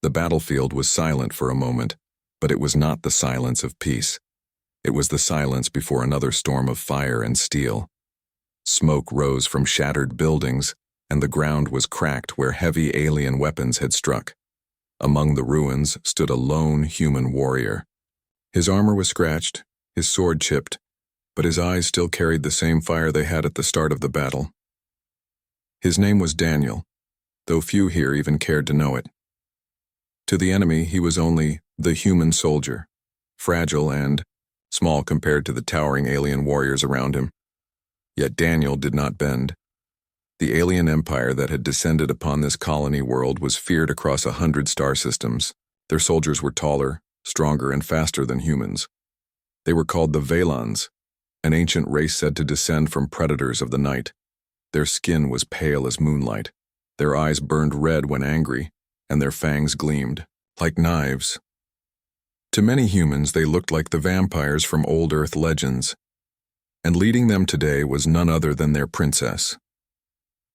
The battlefield was silent for a moment, but it was not the silence of peace. It was the silence before another storm of fire and steel. Smoke rose from shattered buildings, and the ground was cracked where heavy alien weapons had struck. Among the ruins stood a lone human warrior. His armor was scratched, his sword chipped, but his eyes still carried the same fire they had at the start of the battle. His name was Daniel, though few here even cared to know it. To the enemy, he was only the human soldier, fragile and small compared to the towering alien warriors around him. Yet Daniel did not bend. The alien empire that had descended upon this colony world was feared across 100 star systems. Their soldiers were taller, stronger, and faster than humans. They were called the Valons, an ancient race said to descend from predators of the night. Their skin was pale as moonlight. Their eyes burned red when angry, and their fangs gleamed like knives. To many humans, they looked like the vampires from old Earth legends, and leading them today was none other than their princess.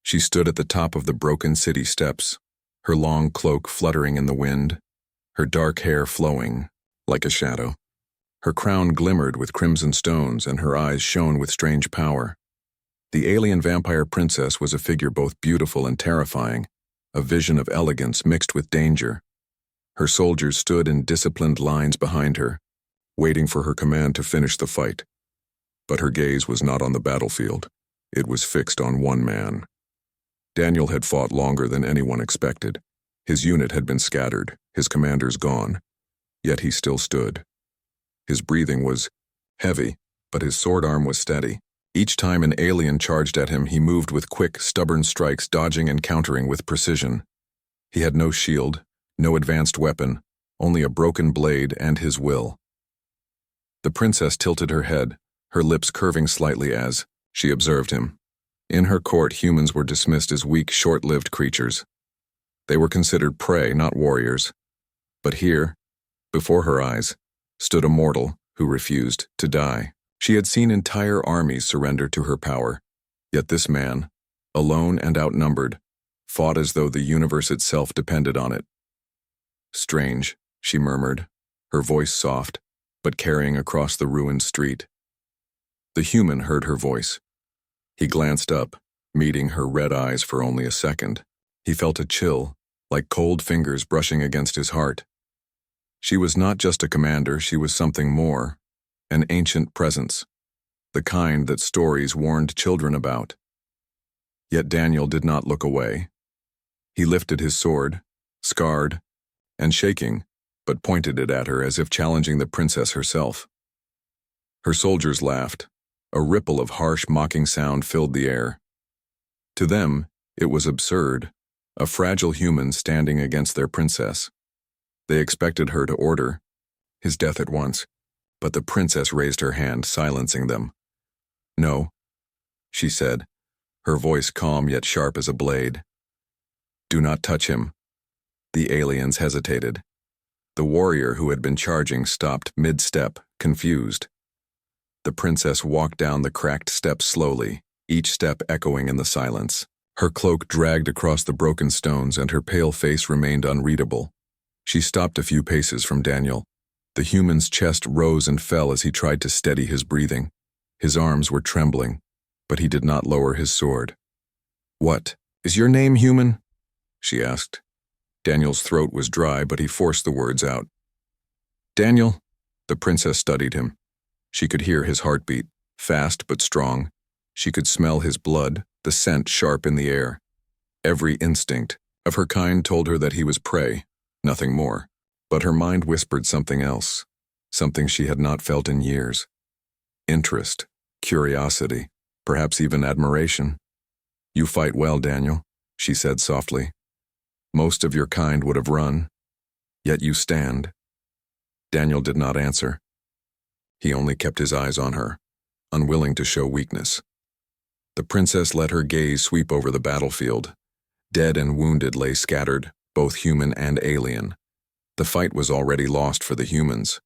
She stood at the top of the broken city steps, her long cloak fluttering in the wind, her dark hair flowing like a shadow. Her crown glimmered with crimson stones, and her eyes shone with strange power. The alien vampire princess was a figure both beautiful and terrifying, a vision of elegance mixed with danger. Her soldiers stood in disciplined lines behind her, waiting for her command to finish the fight. But her gaze was not on the battlefield. It was fixed on one man. Daniel had fought longer than anyone expected. His unit had been scattered, his commanders gone. Yet he still stood. His breathing was heavy, but his sword arm was steady. Each time an alien charged at him, he moved with quick, stubborn strikes, dodging and countering with precision. He had no shield, no advanced weapon, only a broken blade and his will. The princess tilted her head, her lips curving slightly as she observed him. In her court, humans were dismissed as weak, short-lived creatures. They were considered prey, not warriors. But here, before her eyes, stood a mortal who refused to die. She had seen entire armies surrender to her power, yet this man, alone and outnumbered, fought as though the universe itself depended on it. "Strange," she murmured, her voice soft, but carrying across the ruined street. The human heard her voice. He glanced up, meeting her red eyes for only a second. He felt a chill, like cold fingers brushing against his heart. She was not just a commander, she was something more. An ancient presence, the kind that stories warned children about. Yet Daniel did not look away. He lifted his sword, scarred and shaking, but pointed it at her as if challenging the princess herself. Her soldiers laughed. A ripple of harsh, mocking sound filled the air. To them, it was absurd, a fragile human standing against their princess. They expected her to order his death at once, but the princess raised her hand, silencing them. "No," she said, her voice calm yet sharp as a blade. "Do not touch him." The aliens hesitated. The warrior who had been charging stopped mid-step, confused. The princess walked down the cracked steps slowly, each step echoing in the silence. Her cloak dragged across the broken stones, and her pale face remained unreadable. She stopped a few paces from Daniel. The human's chest rose and fell as he tried to steady his breathing. His arms were trembling, but he did not lower his sword. "What is your name, human?" she asked. Daniel's throat was dry, but he forced the words out. "Daniel." The princess studied him. She could hear his heartbeat, fast but strong. She could smell his blood, the scent sharp in the air. Every instinct of her kind told her that he was prey, nothing more. But her mind whispered something else, something she had not felt in years. Interest, curiosity, perhaps even admiration. "You fight well, Daniel," she said softly. "Most of your kind would have run, yet you stand." Daniel did not answer. He only kept his eyes on her, unwilling to show weakness. The princess let her gaze sweep over the battlefield. Dead and wounded lay scattered, both human and alien. The fight was already lost for the humans.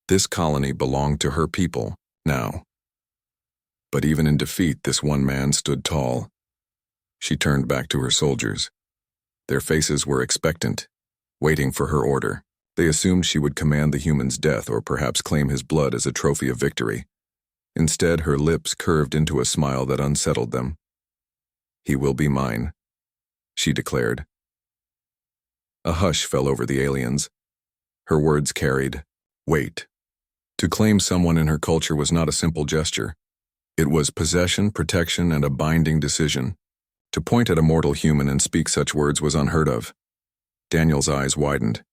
This colony belonged to her people, now. But even in defeat, this one man stood tall. She turned back to her soldiers. Their faces were expectant, waiting for her order. They assumed she would command the human's death or perhaps claim his blood as a trophy of victory. Instead, her lips curved into a smile that unsettled them. "He will be mine," she declared. A hush fell over the aliens. Her words carried weight. To claim someone in her culture was not a simple gesture. It was possession, protection, and a binding decision. To point at a mortal human and speak such words was unheard of. Daniel's eyes widened.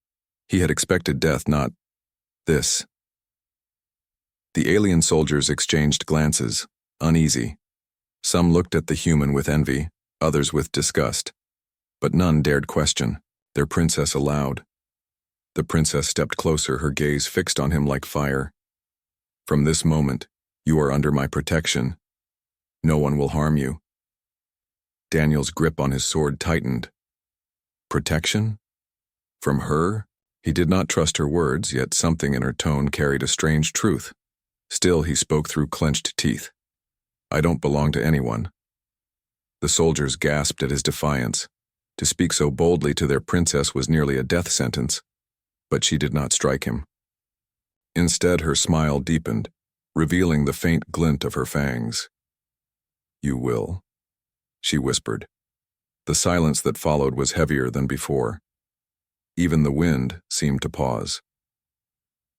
He had expected death, not this. The alien soldiers exchanged glances, uneasy. Some looked at the human with envy, others with disgust. But none dared question their princess aloud. The princess stepped closer, her gaze fixed on him like fire. "From this moment, you are under my protection. No one will harm you." Daniel's grip on his sword tightened. Protection? From her? He did not trust her words, yet something in her tone carried a strange truth. Still, he spoke through clenched teeth. "I don't belong to anyone." The soldiers gasped at his defiance. To speak so boldly to their princess was nearly a death sentence. But she did not strike him. Instead, her smile deepened, revealing the faint glint of her fangs. "You will," she whispered. The silence that followed was heavier than before. Even the wind seemed to pause.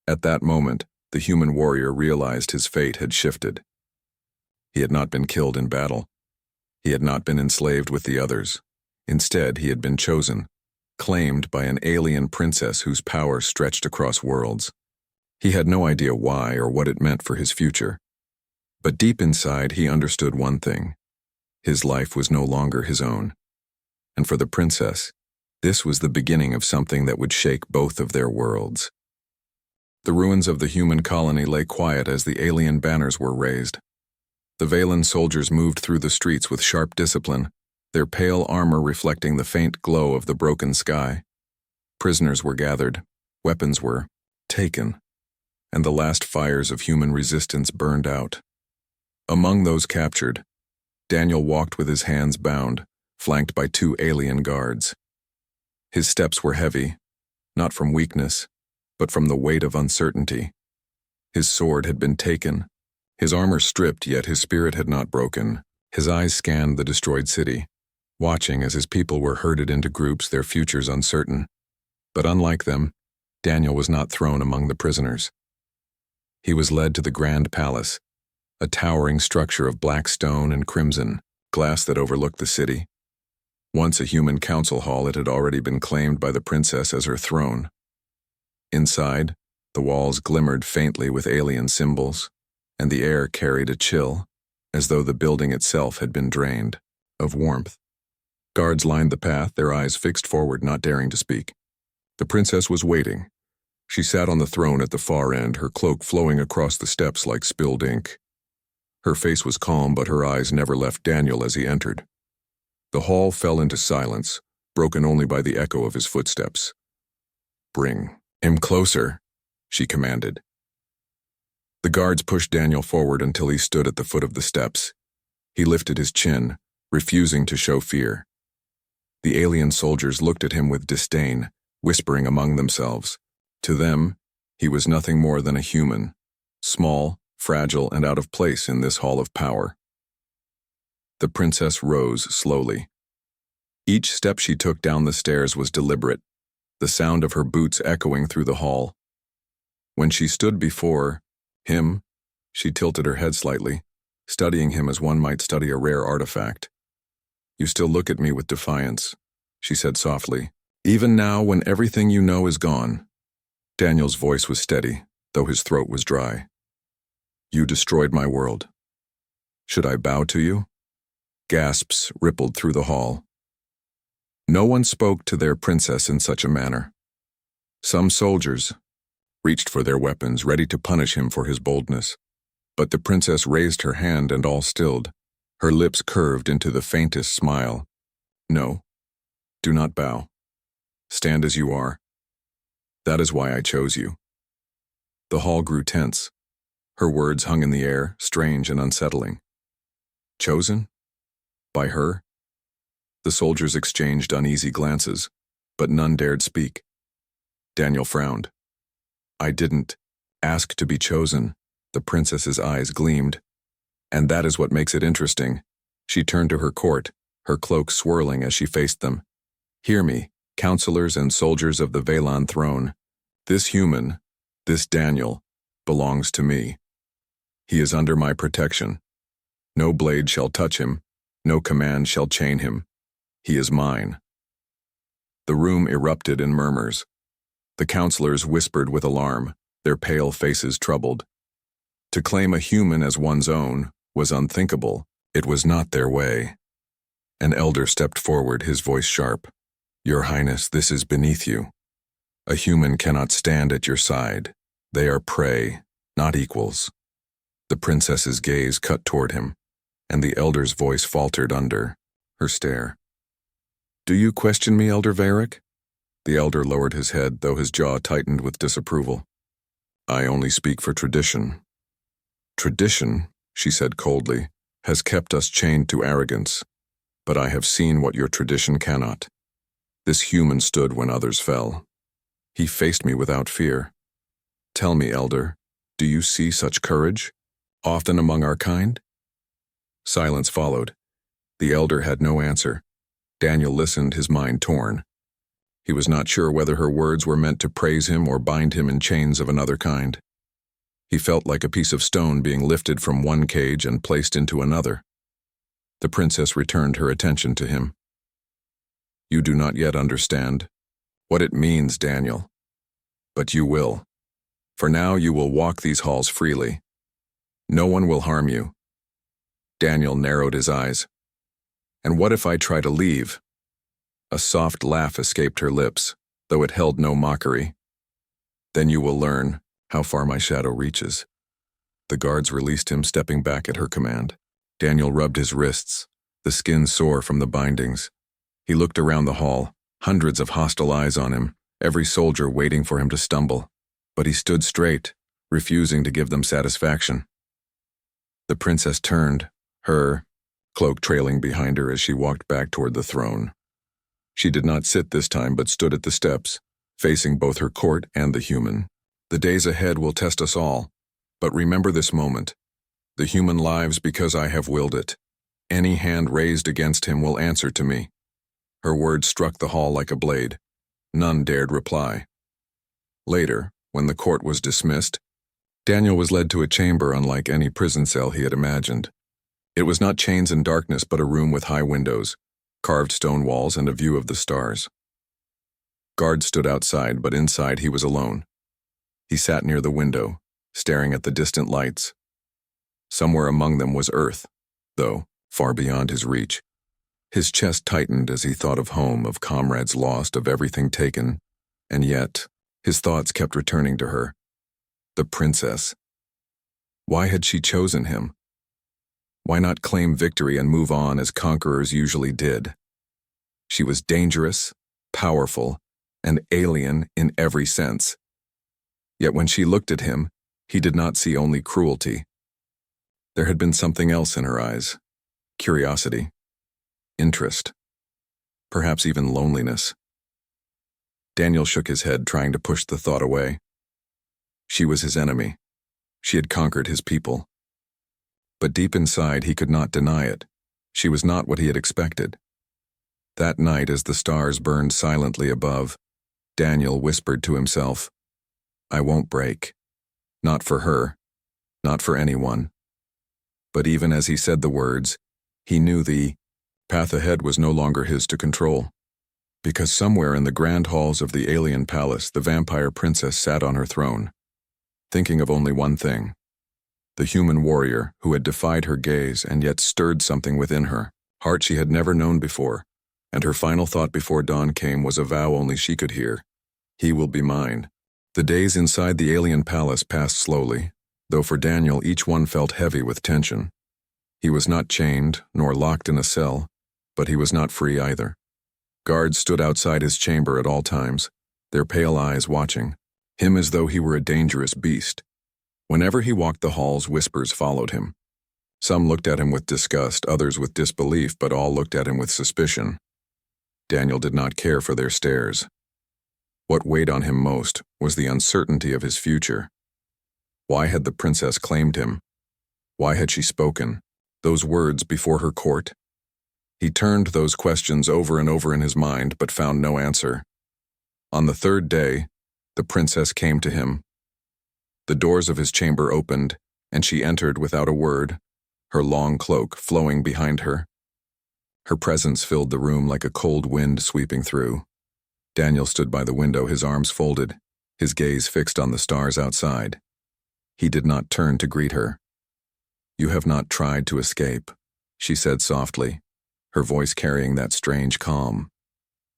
At that moment, the human warrior realized his fate had shifted. He had not been killed in battle. He had not been enslaved with the others. Instead, he had been chosen, claimed by an alien princess whose power stretched across worlds. He had no idea why or what it meant for his future. But deep inside, he understood one thing. His life was no longer his own. And for the princess, this was the beginning of something that would shake both of their worlds. The ruins of the human colony lay quiet as the alien banners were raised. The Valen soldiers moved through the streets with sharp discipline, their pale armor reflecting the faint glow of the broken sky. Prisoners were gathered, weapons were taken, and the last fires of human resistance burned out. Among those captured, Daniel walked with his hands bound, flanked by 2 alien guards. His steps were heavy, not from weakness, but from the weight of uncertainty. His sword had been taken, his armor stripped, yet his spirit had not broken. His eyes scanned the destroyed city, watching as his people were herded into groups, their futures uncertain. But unlike them, Daniel was not thrown among the prisoners. He was led to the Grand Palace, a towering structure of black stone and crimson, glass that overlooked the city. Once a human council hall, it had already been claimed by the princess as her throne. Inside, the walls glimmered faintly with alien symbols, and the air carried a chill, as though the building itself had been drained of warmth. Guards lined the path, their eyes fixed forward, not daring to speak. The princess was waiting. She sat on the throne at the far end, her cloak flowing across the steps like spilled ink. Her face was calm, but her eyes never left Daniel as he entered. The hall fell into silence, broken only by the echo of his footsteps. "Bring him closer," she commanded. The guards pushed Daniel forward until he stood at the foot of the steps. He lifted his chin, refusing to show fear. The alien soldiers looked at him with disdain, whispering among themselves. To them, he was nothing more than a human, small, fragile, and out of place in this hall of power. The princess rose slowly. Each step she took down the stairs was deliberate, the sound of her boots echoing through the hall. When she stood before him, she tilted her head slightly, studying him as one might study a rare artifact. "You still look at me with defiance," she said softly, "even now when everything you know is gone." Daniel's voice was steady, though his throat was dry. "You destroyed my world. Should I bow to you?" Gasps rippled through the hall. No one spoke to their princess in such a manner. Some soldiers reached for their weapons, ready to punish him for his boldness. But the princess raised her hand and all stilled, her lips curved into the faintest smile. "No, do not bow. Stand as you are. That is why I chose you." The hall grew tense. Her words hung in the air, strange and unsettling. Chosen? By her? The soldiers exchanged uneasy glances, but none dared speak. Daniel frowned. I didn't ask to be chosen. The princess's eyes gleamed. And that is what makes it interesting. She turned to her court, her cloak swirling as she faced them. Hear me, counselors and soldiers of the Velan throne. This human, this Daniel, belongs to me. He is under my protection. No blade shall touch him, no command shall chain him. He is mine. The room erupted in murmurs. The counselors whispered with alarm, their pale faces troubled. To claim a human as one's own was unthinkable. It was not their way. An elder stepped forward, his voice sharp. Your Highness, this is beneath you. A human cannot stand at your side. They are prey, not equals. The princess's gaze cut toward him, and the elder's voice faltered under her stare. Do you question me, Elder Varric? The elder lowered his head, though his jaw tightened with disapproval. I only speak for tradition. Tradition, she said coldly, has kept us chained to arrogance. But I have seen what your tradition cannot. This human stood when others fell. He faced me without fear. Tell me, Elder, do you see such courage, often among our kind? Silence followed. The elder had no answer. Daniel listened, his mind torn. He was not sure whether her words were meant to praise him or bind him in chains of another kind. He felt like a piece of stone being lifted from one cage and placed into another. The princess returned her attention to him. You do not yet understand what it means, Daniel. But you will. For now you will walk these halls freely. No one will harm you. Daniel narrowed his eyes. And what if I try to leave? A soft laugh escaped her lips, though it held no mockery. Then you will learn how far my shadow reaches. The guards released him, stepping back at her command. Daniel rubbed his wrists, the skin sore from the bindings. He looked around the hall, hundreds of hostile eyes on him, every soldier waiting for him to stumble. But he stood straight, refusing to give them satisfaction. The princess turned, her cloak trailing behind her as she walked back toward the throne. She did not sit this time, but stood at the steps, facing both her court and the human. The days ahead will test us all, but remember this moment. The human lives because I have willed it. Any hand raised against him will answer to me. Her words struck the hall like a blade. None dared reply. Later, when the court was dismissed, Daniel was led to a chamber unlike any prison cell he had imagined. It was not chains and darkness, but a room with high windows, carved stone walls, and a view of the stars. Guards stood outside, but inside he was alone. He sat near the window, staring at the distant lights. Somewhere among them was Earth, though far beyond his reach. His chest tightened as he thought of home, of comrades lost, of everything taken, and yet his thoughts kept returning to her. The princess. Why had she chosen him? Why not claim victory and move on as conquerors usually did? She was dangerous, powerful, and alien in every sense. Yet when she looked at him, he did not see only cruelty. There had been something else in her eyes. Curiosity. Interest. Perhaps even loneliness. Daniel shook his head, trying to push the thought away. She was his enemy. She had conquered his people. But deep inside, he could not deny it. She was not what he had expected. That night, as the stars burned silently above, Daniel whispered to himself, I won't break. Not for her. Not for anyone. But even as he said the words, he knew the path ahead was no longer his to control. Because somewhere in the grand halls of the alien palace, the vampire princess sat on her throne, thinking of only one thing. The human warrior who had defied her gaze and yet stirred something within her, heart she had never known before, and her final thought before dawn came was a vow only she could hear. He will be mine. The days inside the alien palace passed slowly, though for Daniel each one felt heavy with tension. He was not chained nor locked in a cell, but he was not free either. Guards stood outside his chamber at all times, their pale eyes watching, him as though he were a dangerous beast. Whenever he walked the halls, whispers followed him. Some looked at him with disgust, others with disbelief, but all looked at him with suspicion. Daniel did not care for their stares. What weighed on him most was the uncertainty of his future. Why had the princess claimed him? Why had she spoken those words before her court? He turned those questions over and over in his mind, but found no answer. On the third day, the princess came to him. The doors of his chamber opened, and she entered without a word, her long cloak flowing behind her. Her presence filled the room like a cold wind sweeping through. Daniel stood by the window, his arms folded, his gaze fixed on the stars outside. He did not turn to greet her. "You have not tried to escape," she said softly, her voice carrying that strange calm.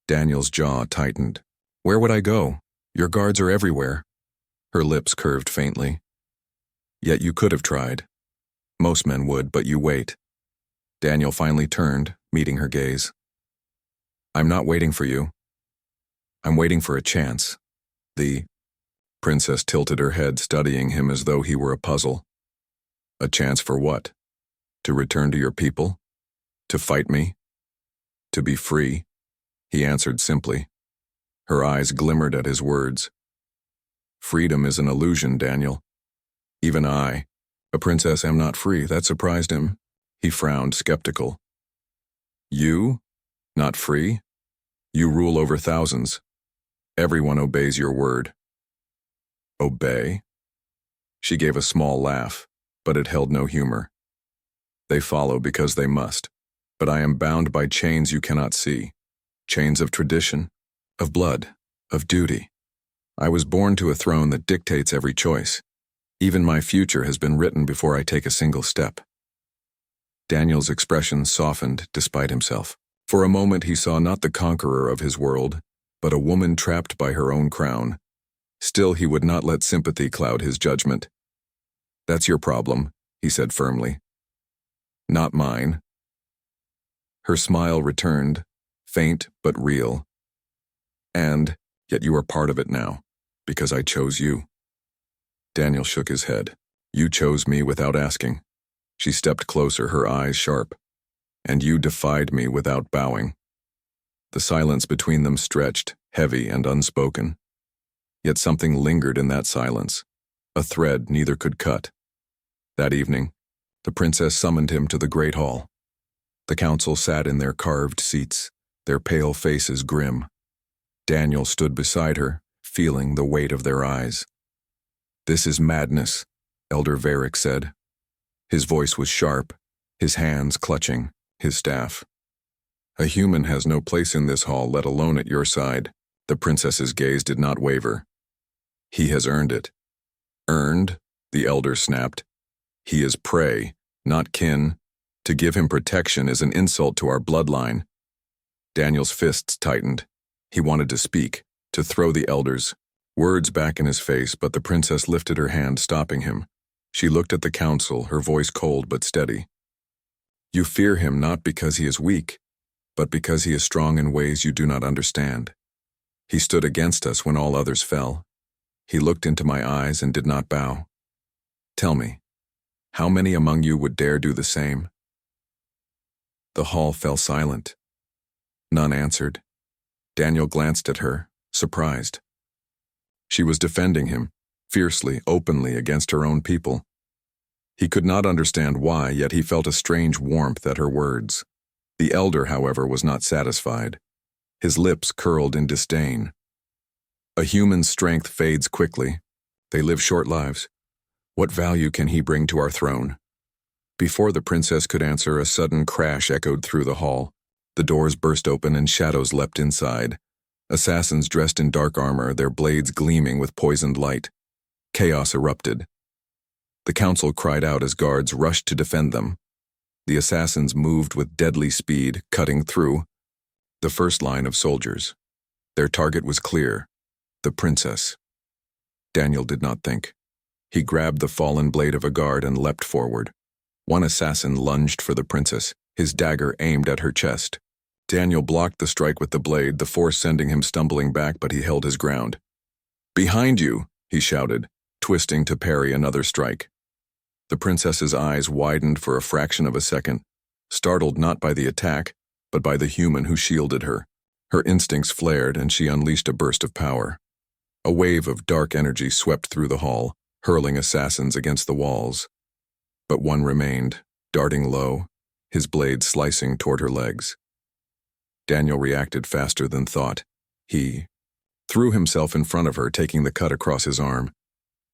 Daniel's jaw tightened. "Where would I go? Your guards are everywhere." Her lips curved faintly. "Yet you could have tried. Most men would, but you wait." Daniel finally turned, meeting her gaze. "I'm not waiting for you. I'm waiting for a chance." The princess tilted her head, studying him as though he were a puzzle. "A chance for what? To return to your people? To fight me? To be free?" He answered simply. Her eyes glimmered at his words. "Freedom is an illusion, Daniel. Even I, a princess, am not free." That surprised him. He frowned, skeptical. "You? Not free? You rule over thousands. Everyone obeys your word." "Obey?" She gave a small laugh, but it held no humor. "They follow because they must, but I am bound by chains you cannot see. Chains of tradition, of blood, of duty. I was born to a throne that dictates every choice. Even my future has been written before I take a single step." Daniel's expression softened despite himself. For a moment he saw not the conqueror of his world, but a woman trapped by her own crown. Still, he would not let sympathy cloud his judgment. "That's your problem," he said firmly. "Not mine." Her smile returned, faint but real. "And yet you are part of it now, because I chose you." Daniel shook his head. "You chose me without asking." She stepped closer, her eyes sharp. "And you defied me without bowing." The silence between them stretched, heavy and unspoken. Yet something lingered in that silence, a thread neither could cut. That evening, the princess summoned him to the great hall. The council sat in their carved seats, their pale faces grim. Daniel stood beside her, feeling the weight of their eyes. "This is madness," Elder Varick said. His voice was sharp, his hands clutching his staff. "A human has no place in this hall, let alone at your side." The princess's gaze did not waver. "He has earned it." "Earned?" the elder snapped. "He is prey, not kin. To give him protection is an insult to our bloodline." Daniel's fists tightened. He wanted to speak, to throw the elder's words back in his face, but the princess lifted her hand, stopping him. She looked at the council, her voice cold but steady. "You fear him not because he is weak, but because he is strong in ways you do not understand. He stood against us when all others fell. He looked into my eyes and did not bow. Tell me, how many among you would dare do the same?" The hall fell silent. None answered. Daniel glanced at her, surprised. She was defending him, fiercely, openly, against her own people. He could not understand why, yet he felt a strange warmth at her words. The elder, however, was not satisfied. His lips curled in disdain. "A human's strength fades quickly. They live short lives. What value can he bring to our throne?" Before the princess could answer, a sudden crash echoed through the hall. The doors burst open and shadows leapt inside. Assassins dressed in dark armor, their blades gleaming with poisoned light. Chaos erupted. The council cried out as guards rushed to defend them. The assassins moved with deadly speed, cutting through the first line of soldiers. Their target was clear: the princess. Daniel did not think. He grabbed the fallen blade of a guard and leapt forward. One assassin lunged for the princess, his dagger aimed at her chest. Daniel blocked the strike with the blade, the force sending him stumbling back, but he held his ground. "Behind you!" he shouted, twisting to parry another strike. The princess's eyes widened for a fraction of a second, startled not by the attack, but by the human who shielded her. Her instincts flared and she unleashed a burst of power. A wave of dark energy swept through the hall, hurling assassins against the walls. But one remained, darting low, his blade slicing toward her legs. Daniel reacted faster than thought. He threw himself in front of her, taking the cut across his arm.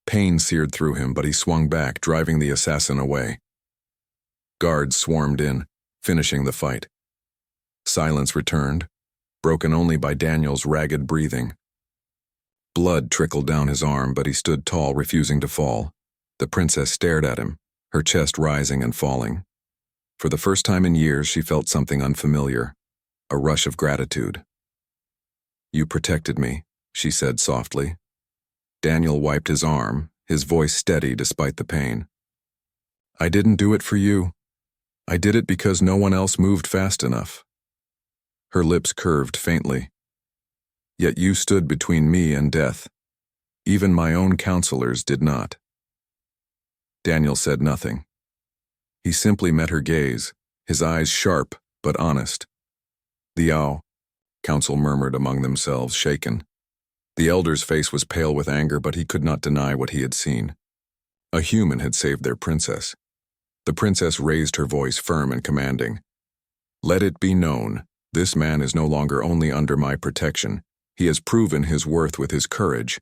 Pain seared through him, but he swung back, driving the assassin away. Guards swarmed in, finishing the fight. Silence returned, broken only by Daniel's ragged breathing. Blood trickled down his arm, but he stood tall, refusing to fall. The princess stared at him, her chest rising and falling. For the first time in years, she felt something unfamiliar, a rush of gratitude. "You protected me," she said softly. Daniel wiped his arm, his voice steady despite the pain. "I didn't do it for you. I did it because no one else moved fast enough." Her lips curved faintly. "Yet you stood between me and death. Even my own counselors did not." Daniel said nothing. He simply met her gaze, his eyes sharp but honest. "The Ao," council murmured among themselves, shaken. The elder's face was pale with anger, but he could not deny what he had seen. A human had saved their princess. The princess raised her voice, firm and commanding. "Let it be known, this man is no longer only under my protection. He has proven his worth with his courage.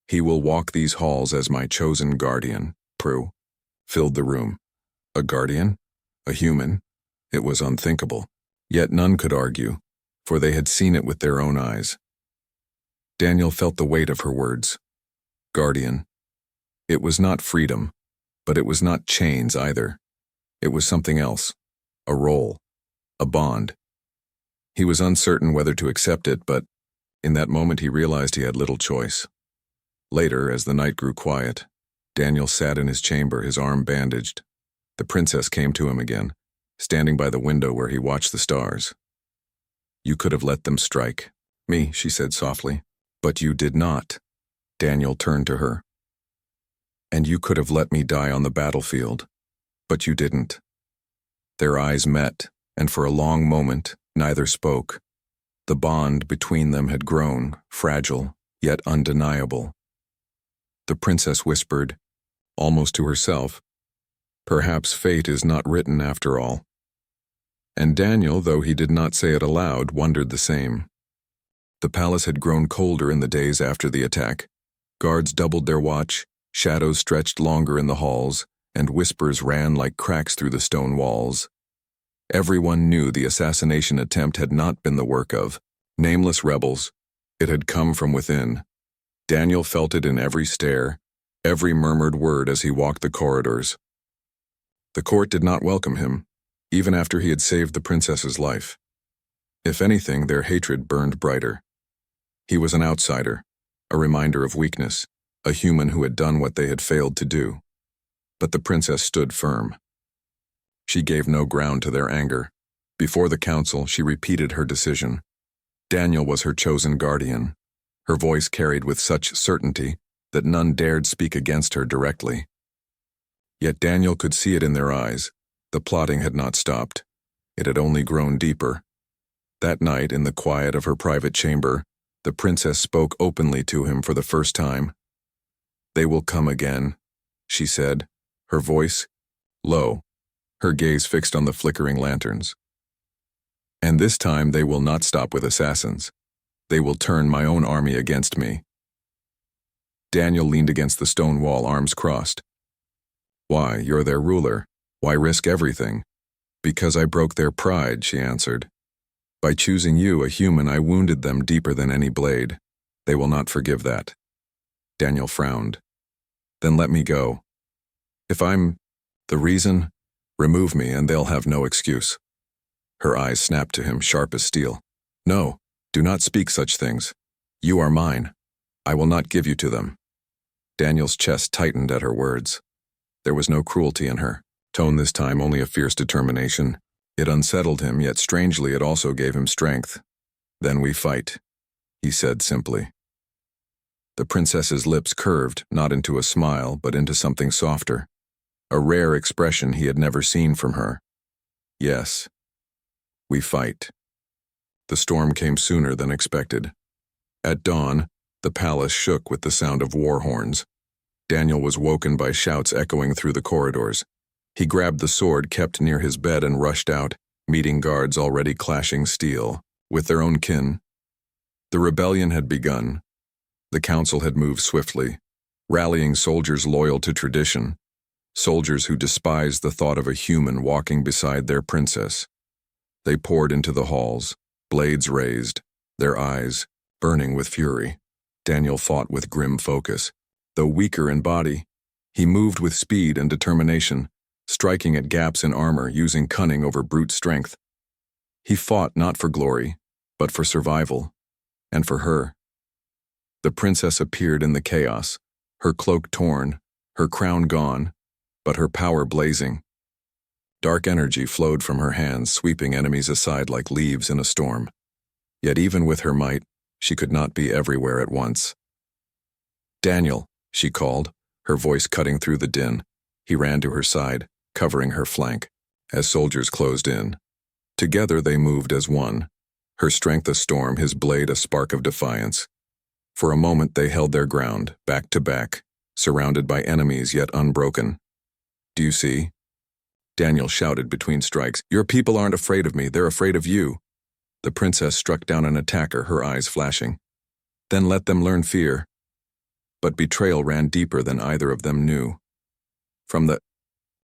He will walk these halls as my chosen guardian." Prue filled the room. A guardian? A human? It was unthinkable. Yet none could argue, for they had seen it with their own eyes. Daniel felt the weight of her words. Guardian. It was not freedom, but it was not chains either. It was something else. A role. A bond. He was uncertain whether to accept it, but in that moment he realized he had little choice. Later, as the night grew quiet, Daniel sat in his chamber, his arm bandaged. The princess came to him again, standing by the window where he watched the stars. "You could have let them strike me," she said softly. "But you did not." Daniel turned to her. "And you could have let me die on the battlefield, but you didn't." Their eyes met, and for a long moment, neither spoke. The bond between them had grown, fragile, yet undeniable. The princess whispered, almost to herself, "Perhaps fate is not written after all." And Daniel, though he did not say it aloud, wondered the same. The palace had grown colder in the days after the attack. Guards doubled their watch, shadows stretched longer in the halls, and whispers ran like cracks through the stone walls. Everyone knew the assassination attempt had not been the work of nameless rebels. It had come from within. Daniel felt it in every stare, every murmured word as he walked the corridors. The court did not welcome him, even after he had saved the princess's life. If anything, their hatred burned brighter. He was an outsider, a reminder of weakness, a human who had done what they had failed to do. But the princess stood firm. She gave no ground to their anger. Before the council, she repeated her decision. Daniel was her chosen guardian. Her voice carried with such certainty that none dared speak against her directly. Yet Daniel could see it in their eyes. The plotting had not stopped. It had only grown deeper. That night, in the quiet of her private chamber, the princess spoke openly to him for the first time. "They will come again," she said, her voice low, her gaze fixed on the flickering lanterns. "And this time they will not stop with assassins. They will turn my own army against me." Daniel leaned against the stone wall, arms crossed. "Why, you're their ruler. Why risk everything?" "Because I broke their pride," she answered. "By choosing you, a human, I wounded them deeper than any blade. They will not forgive that." Daniel frowned. "Then let me go. If I'm the reason, remove me and they'll have no excuse." Her eyes snapped to him, sharp as steel. "No, do not speak such things. You are mine. I will not give you to them." Daniel's chest tightened at her words. There was no cruelty in her tone this time, only a fierce determination. It unsettled him, yet strangely it also gave him strength. "Then we fight," he said simply. The princess's lips curved, not into a smile, but into something softer. A rare expression he had never seen from her. "Yes, we fight." The storm came sooner than expected. At dawn, the palace shook with the sound of war horns. Daniel was woken by shouts echoing through the corridors. He grabbed the sword kept near his bed and rushed out, meeting guards already clashing steel, with their own kin. The rebellion had begun. The council had moved swiftly, rallying soldiers loyal to tradition, soldiers who despised the thought of a human walking beside their princess. They poured into the halls, blades raised, their eyes burning with fury. Daniel fought with grim focus. Though weaker in body, he moved with speed and determination, striking at gaps in armor using cunning over brute strength. He fought not for glory, but for survival, and for her. The princess appeared in the chaos, her cloak torn, her crown gone, but her power blazing. Dark energy flowed from her hands, sweeping enemies aside like leaves in a storm. Yet even with her might, she could not be everywhere at once. "Daniel," she called, her voice cutting through the din. He ran to her side, covering her flank, as soldiers closed in. Together they moved as one, her strength a storm, his blade a spark of defiance. For a moment they held their ground, back to back, surrounded by enemies yet unbroken. "Do you see?" Daniel shouted between strikes. "Your people aren't afraid of me, they're afraid of you." The princess struck down an attacker, her eyes flashing. "Then let them learn fear." But betrayal ran deeper than either of them knew. From the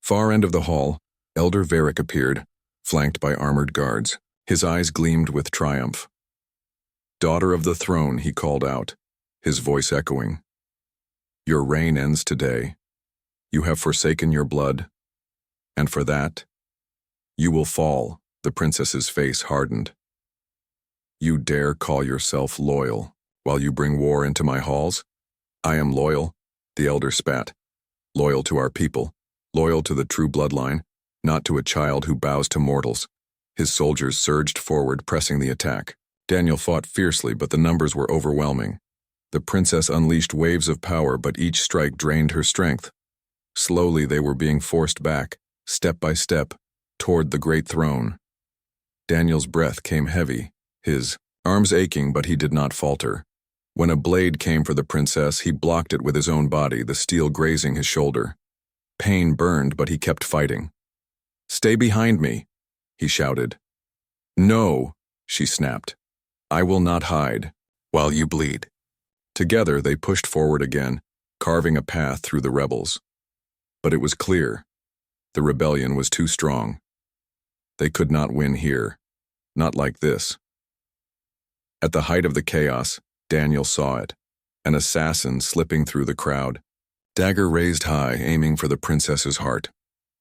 far end of the hall, Elder Varric appeared, flanked by armored guards. His eyes gleamed with triumph. "Daughter of the throne," he called out, his voice echoing. "Your reign ends today. You have forsaken your blood, and for that, you will fall." The princess's face hardened. "You dare call yourself loyal while you bring war into my halls?" "I am loyal," the elder spat. "Loyal to our people, loyal to the true bloodline, not to a child who bows to mortals." His soldiers surged forward, pressing the attack. Daniel fought fiercely, but the numbers were overwhelming. The princess unleashed waves of power, but each strike drained her strength. Slowly they were being forced back, step by step, toward the great throne. Daniel's breath came heavy, his arms aching, but he did not falter. When a blade came for the princess, he blocked it with his own body, the steel grazing his shoulder. Pain burned, but he kept fighting. "Stay behind me," he shouted. "No," she snapped. "I will not hide while you bleed." Together they pushed forward again, carving a path through the rebels. But it was clear. The rebellion was too strong. They could not win here. Not like this. At the height of the chaos, Daniel saw it. An assassin slipping through the crowd. Dagger raised high, aiming for the princess's heart.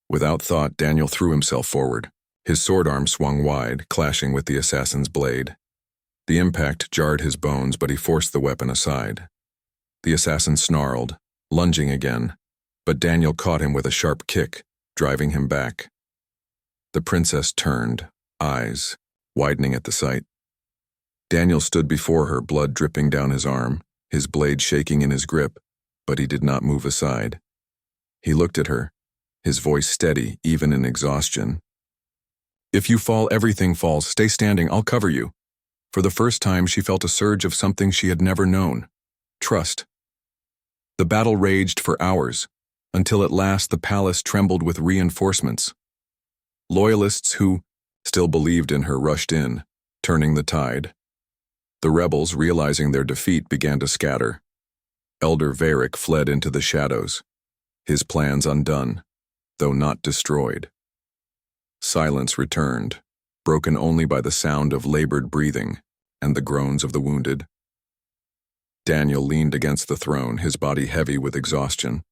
Without thought, Daniel threw himself forward. His sword arm swung wide, clashing with the assassin's blade. The impact jarred his bones, but he forced the weapon aside. The assassin snarled, lunging again, but Daniel caught him with a sharp kick, driving him back. The princess turned, eyes widening at the sight. Daniel stood before her, blood dripping down his arm, his blade shaking in his grip, but he did not move aside. He looked at her, his voice steady, even in exhaustion. "If you fall, everything falls. Stay standing, I'll cover you." For the first time, she felt a surge of something she had never known: trust. The battle raged for hours, until at last the palace trembled with reinforcements. Loyalists who still believed in her rushed in, turning the tide. The rebels, realizing their defeat, began to scatter. Elder Varric fled into the shadows, his plans undone, though not destroyed. Silence returned, broken only by the sound of labored breathing and the groans of the wounded. Daniel leaned against the throne, his body heavy with exhaustion.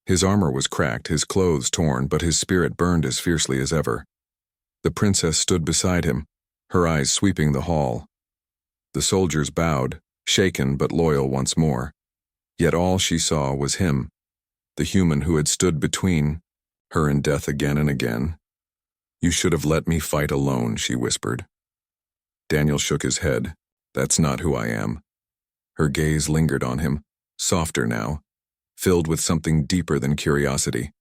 His armor was cracked, his clothes torn, but his spirit burned as fiercely as ever. The princess stood beside him, her eyes sweeping the hall. The soldiers bowed, shaken but loyal once more. Yet all she saw was him, the human who had stood between her and death again and again. "You should have let me fight alone," she whispered. Daniel shook his head. "That's not who I am." Her gaze lingered on him, softer now, filled with something deeper than curiosity.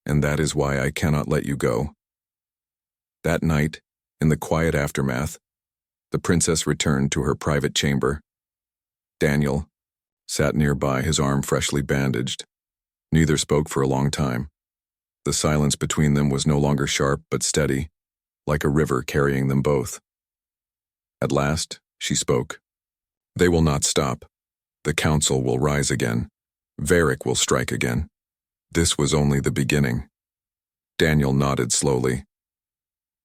"And that is why I cannot let you go." That night, in the quiet aftermath, The princess returned to her private chamber. Daniel sat nearby, his arm freshly bandaged. Neither spoke for a long time. The silence between them was no longer sharp but steady, like a river carrying them both. At last, she spoke. They will not stop. The council will rise again. Varric will strike again. This was only the beginning. Daniel nodded slowly.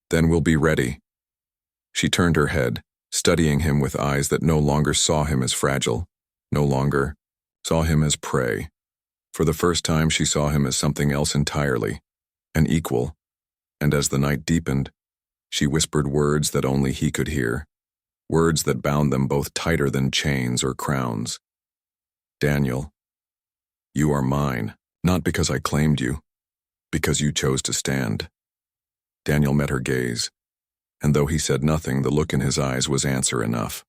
Then we'll be ready. She turned her head, studying him with eyes that no longer saw him as fragile, no longer saw him as prey. For the first time, she saw him as something else entirely, an equal, and as the night deepened, she whispered words that only he could hear, words that bound them both tighter than chains or crowns. Daniel, you are mine, not because I claimed you, because you chose to stand. Daniel met her gaze, and though he said nothing, the look in his eyes was answer enough.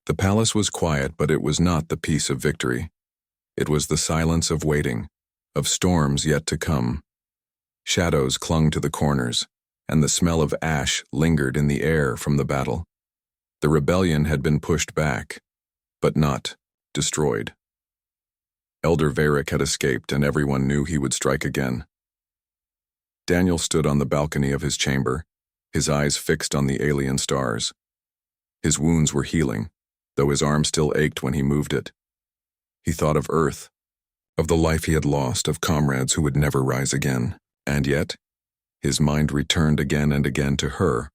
The palace was quiet, but it was not the peace of victory. It was the silence of waiting, of storms yet to come. Shadows clung to the corners, and the smell of ash lingered in the air from the battle. The rebellion had been pushed back, but not destroyed. Elder Varric had escaped, and everyone knew he would strike again. Daniel stood on the balcony of his chamber, his eyes fixed on the alien stars. His wounds were healing, though his arm still ached when he moved it. He thought of Earth, of the life he had lost, of comrades who would never rise again. And yet, his mind returned again and again to her,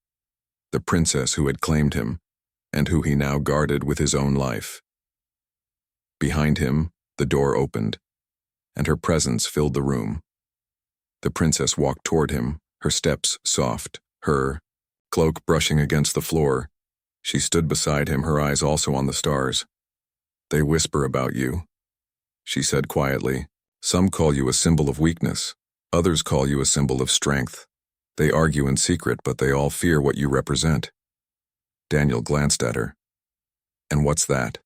the princess who had claimed him, and who he now guarded with his own life. Behind him, the door opened, and her presence filled the room. The princess walked toward him, her steps soft, her cloak brushing against the floor. She stood beside him, her eyes also on the stars. They whisper about you, she said quietly. Some call you a symbol of weakness. Others call you a symbol of strength. They argue in secret, but they all fear what you represent. Daniel glanced at her. And what's that?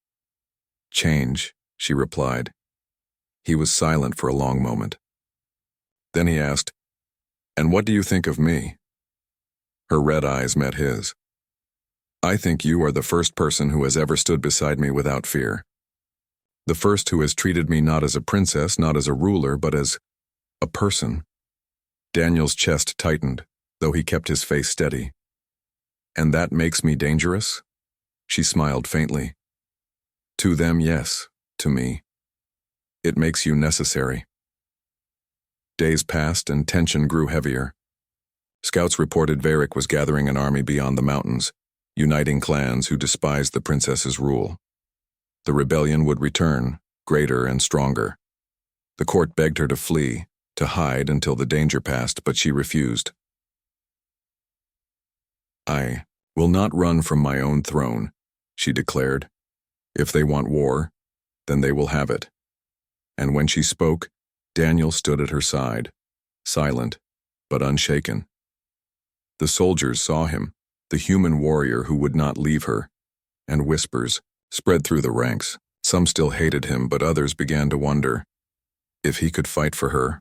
Change, she replied. He was silent for a long moment. Then he asked, And what do you think of me? Her red eyes met his. I think you are the first person who has ever stood beside me without fear. The first who has treated me not as a princess, not as a ruler, but as a person. Daniel's chest tightened, though he kept his face steady. And that makes me dangerous? She smiled faintly. To them, yes. To me. It makes you necessary. Days passed and tension grew heavier. Scouts reported Varric was gathering an army beyond the mountains, uniting clans who despised the princess's rule. The rebellion would return, greater and stronger. The court begged her to flee, to hide until the danger passed, but she refused. I will not run from my own throne, she declared. If they want war, then they will have it. And when she spoke, Daniel stood at her side, silent, but unshaken. The soldiers saw him, the human warrior who would not leave her, and whispers spread through the ranks. Some still hated him, but others began to wonder. If he could fight for her,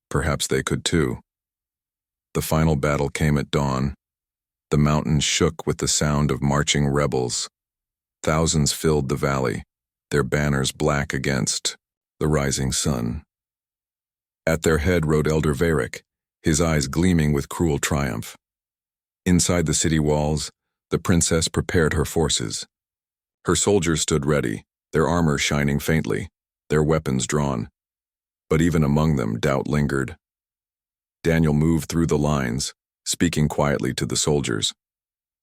perhaps they could too. The final battle came at dawn. The mountains shook with the sound of marching rebels. Thousands filled the valley, their banners black against the rising sun. At their head rode Elder Varric, his eyes gleaming with cruel triumph. Inside the city walls, the princess prepared her forces. Her soldiers stood ready, their armor shining faintly, their weapons drawn. But even among them, doubt lingered. Daniel moved through the lines, speaking quietly to the soldiers.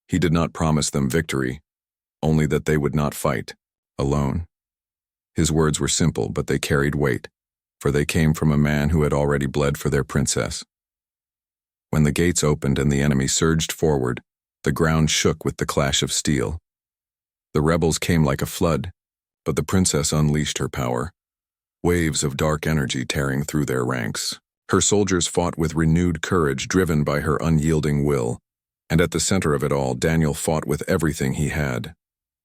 He did not promise them victory, only that they would not fight alone. His words were simple, but they carried weight, for they came from a man who had already bled for their princess. When the gates opened and the enemy surged forward, the ground shook with the clash of steel. The rebels came like a flood, but the princess unleashed her power, waves of dark energy tearing through their ranks. Her soldiers fought with renewed courage, driven by her unyielding will, and at the center of it all, Daniel fought with everything he had.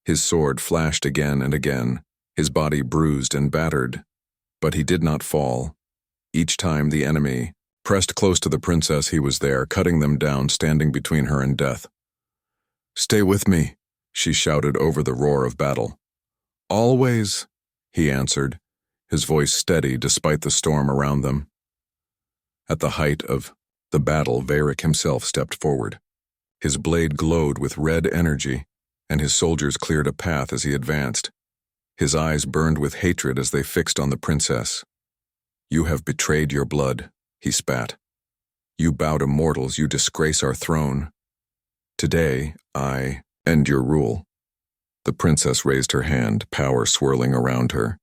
His sword flashed again and again, his body bruised and battered, but he did not fall. Each time the enemy pressed close to the princess, he was there, cutting them down, standing between her and death. Stay with me, she shouted over the roar of battle. Always, he answered, his voice steady despite the storm around them. At the height of the battle, Varric himself stepped forward. His blade glowed with red energy, and his soldiers cleared a path as he advanced. His eyes burned with hatred as they fixed on the princess. You have betrayed your blood, he spat. You bow to mortals, you disgrace our throne. Today, I end your rule. The princess raised her hand, power swirling around her.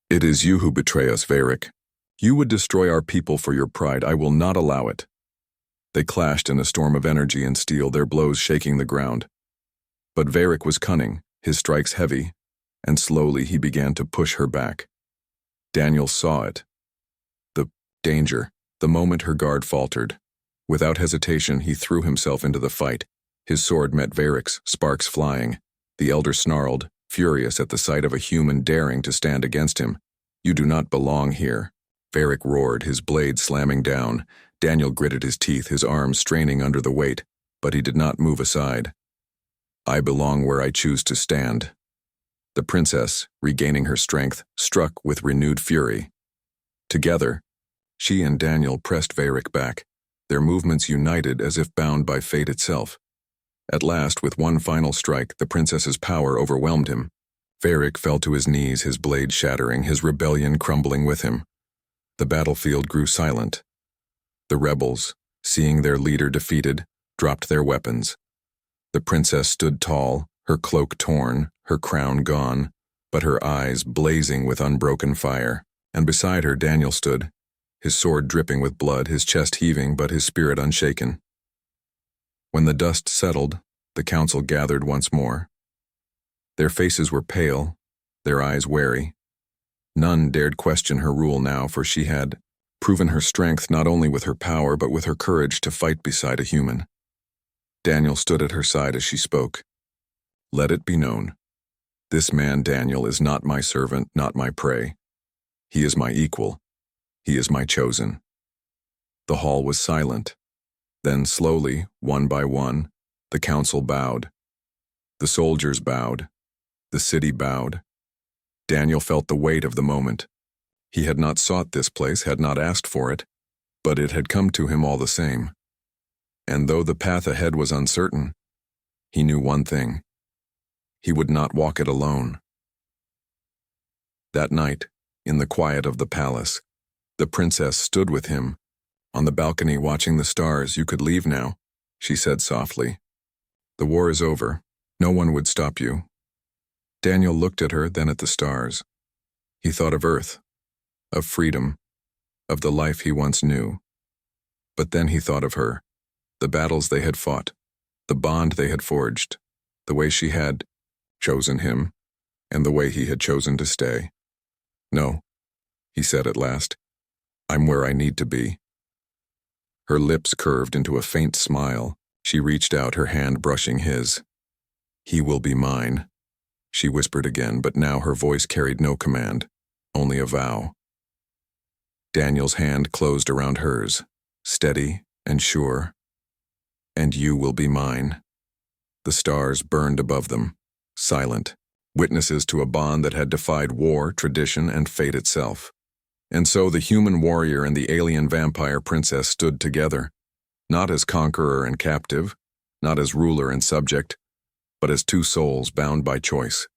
It is you who betray us, Varric. You would destroy our people for your pride. I will not allow it. They clashed in a storm of energy and steel, their blows shaking the ground. But Varric was cunning, his strikes heavy, and slowly he began to push her back. Daniel saw it. The danger, the moment her guard faltered. Without hesitation, he threw himself into the fight. His sword met Varric's, sparks flying. The elder snarled, furious at the sight of a human daring to stand against him. You do not belong here. Varric roared, his blade slamming down. Daniel gritted his teeth, his arms straining under the weight, but he did not move aside. I belong where I choose to stand. The princess, regaining her strength, struck with renewed fury. Together, she and Daniel pressed Varric back, their movements united as if bound by fate itself. At last, with one final strike, the princess's power overwhelmed him. Varric fell to his knees, his blade shattering, his rebellion crumbling with him. The battlefield grew silent. The rebels, seeing their leader defeated, dropped their weapons. The princess stood tall, her cloak torn, her crown gone, but her eyes blazing with unbroken fire. And beside her Daniel stood, his sword dripping with blood, his chest heaving but his spirit unshaken. When the dust settled, the council gathered once more. Their faces were pale, their eyes wary. None dared question her rule now, for she had proven her strength not only with her power but with her courage to fight beside a human. Daniel stood at her side as she spoke. Let it be known. This man, Daniel, is not my servant, not my prey. He is my equal. He is my chosen. The hall was silent. Then slowly, one by one, the council bowed. The soldiers bowed. The city bowed. Daniel felt the weight of the moment. He had not sought this place, had not asked for it, but it had come to him all the same. And though the path ahead was uncertain, he knew one thing. He would not walk it alone. That night, in the quiet of the palace, the princess stood with him, on the balcony watching the stars. You could leave now, she said softly. The war is over. No one would stop you. Daniel looked at her, then at the stars. He thought of Earth, of freedom, of the life he once knew. But then he thought of her, the battles they had fought, the bond they had forged, the way she had chosen him, and the way he had chosen to stay. No, he said at last, I'm where I need to be. Her lips curved into a faint smile. She reached out, her hand brushing his. He will be mine, she whispered again, but now her voice carried no command, only a vow. Daniel's hand closed around hers, steady and sure. And you will be mine. The stars burned above them, silent, witnesses to a bond that had defied war, tradition, and fate itself. And so the human warrior and the alien vampire princess stood together, not as conqueror and captive, not as ruler and subject, but as two souls bound by choice.